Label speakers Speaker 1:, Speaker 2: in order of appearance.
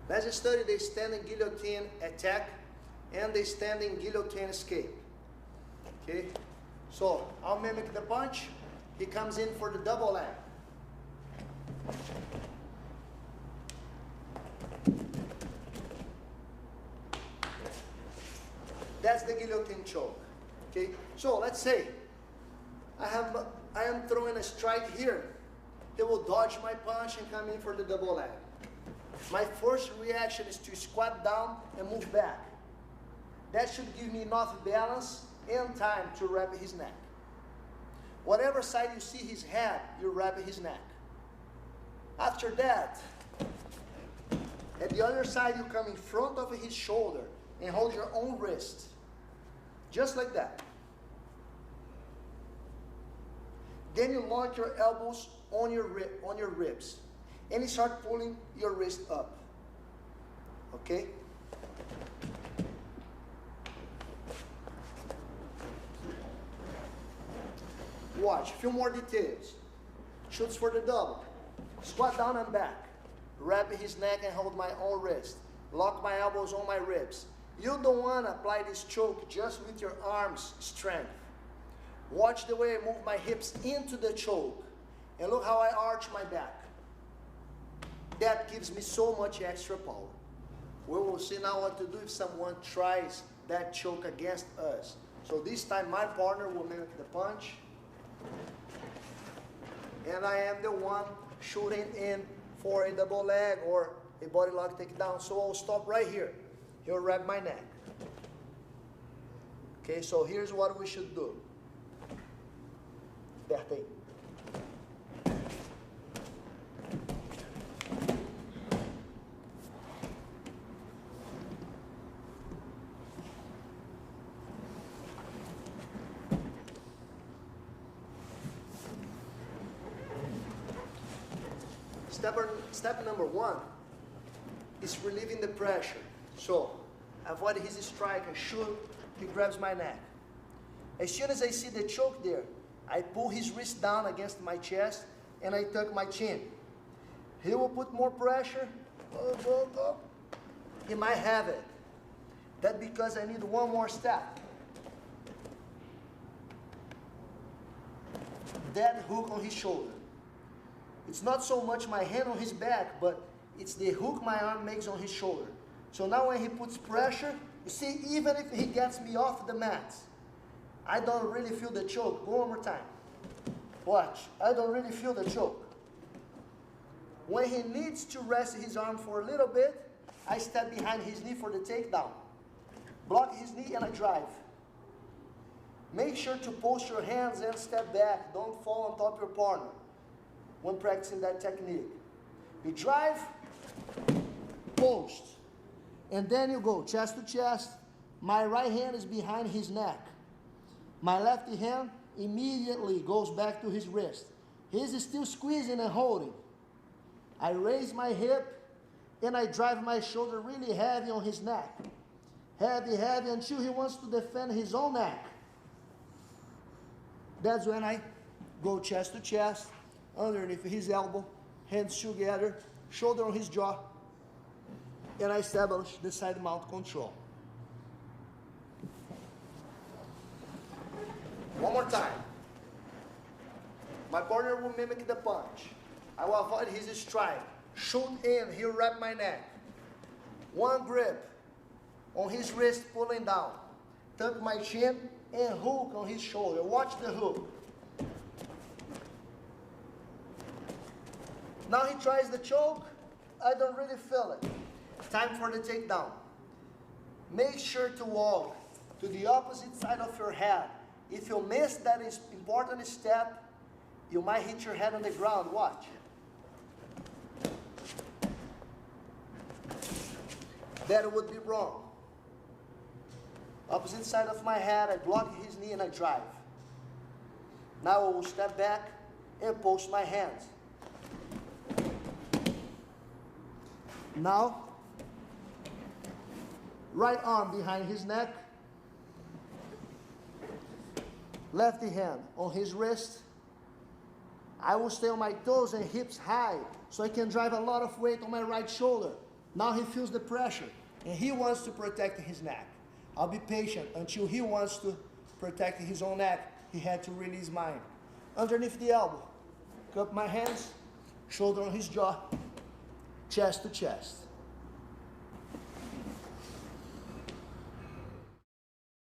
Speaker 1: Let's study the standing guillotine attack and the standing guillotine escape. Okay, so I'll mimic the punch. He comes in for the double leg. That's the guillotine choke. Okay, so let's say I am throwing a strike here. He will dodge my punch and come in for the double leg. My first reaction is to squat down and move back. That should give me enough balance and time to wrap his neck. Whatever side you see his head, you wrap his neck. After that, at the other side, you come in front of his shoulder and hold your own wrist. Just like that. Then you launch your elbows on your ribs. And you start pulling your wrist up. Okay? Watch, a few more details. Shoots for the double. Squat down and back. Wrap his neck and hold my own wrist. Lock my elbows on my ribs. You don't want to apply this choke just with your arms' strength. Watch the way I move my hips into the choke. And look how I arch my back. That gives me so much extra power. We will see now what to do if someone tries that choke against us. So this time my partner will mimic the punch. And I am the one shooting in for a double leg or a body lock takedown. So I'll stop right here. He'll wrap my neck. Okay, so here's what we should do. Aperta aí. Step number one is relieving the pressure. So, avoid his strike and shoot, he grabs my neck. As soon as I see the choke there, I pull his wrist down against my chest and I tuck my chin. He will put more pressure. He might have it. That's because I need one more step. That hook on his shoulder. It's not so much my hand on his back, but it's the hook my arm makes on his shoulder. So now when he puts pressure, you see, even if he gets me off the mat, I don't really feel the choke. Go one more time. Watch. I don't really feel the choke. When he needs to rest his arm for a little bit, I step behind his knee for the takedown. Block his knee and I drive. Make sure to post your hands and step back. Don't fall on top of your partner when practicing that technique. You drive, post. And then you go chest to chest. My right hand is behind his neck. My left hand immediately goes back to his wrist. He's still squeezing and holding. I raise my hip and I drive my shoulder really heavy on his neck. Heavy, heavy until he wants to defend his own neck. That's when I go chest to chest, underneath his elbow, hands together, shoulder on his jaw, and I establish the side mount control. One more time. My partner will mimic the punch. I will avoid his strike. Shoot in, he'll wrap my neck. One grip on his wrist pulling down. Tuck my chin and hook on his shoulder. Watch the hook. Now he tries the choke. I don't really feel it. Time for the takedown. Make sure to walk to the opposite side of your head. If you miss that important step, you might hit your head on the ground. Watch. That would be wrong. Opposite side of my head, I block his knee and I drive. Now I will step back and post my hands. Now, right arm behind his neck, left hand on his wrist. I will stay on my toes and hips high so I can drive a lot of weight on my right shoulder. Now he feels the pressure, and he wants to protect his neck. I'll be patient until he wants to protect his own neck. He had to release mine. Underneath the elbow, cup my hands, shoulder on his jaw, chest to chest.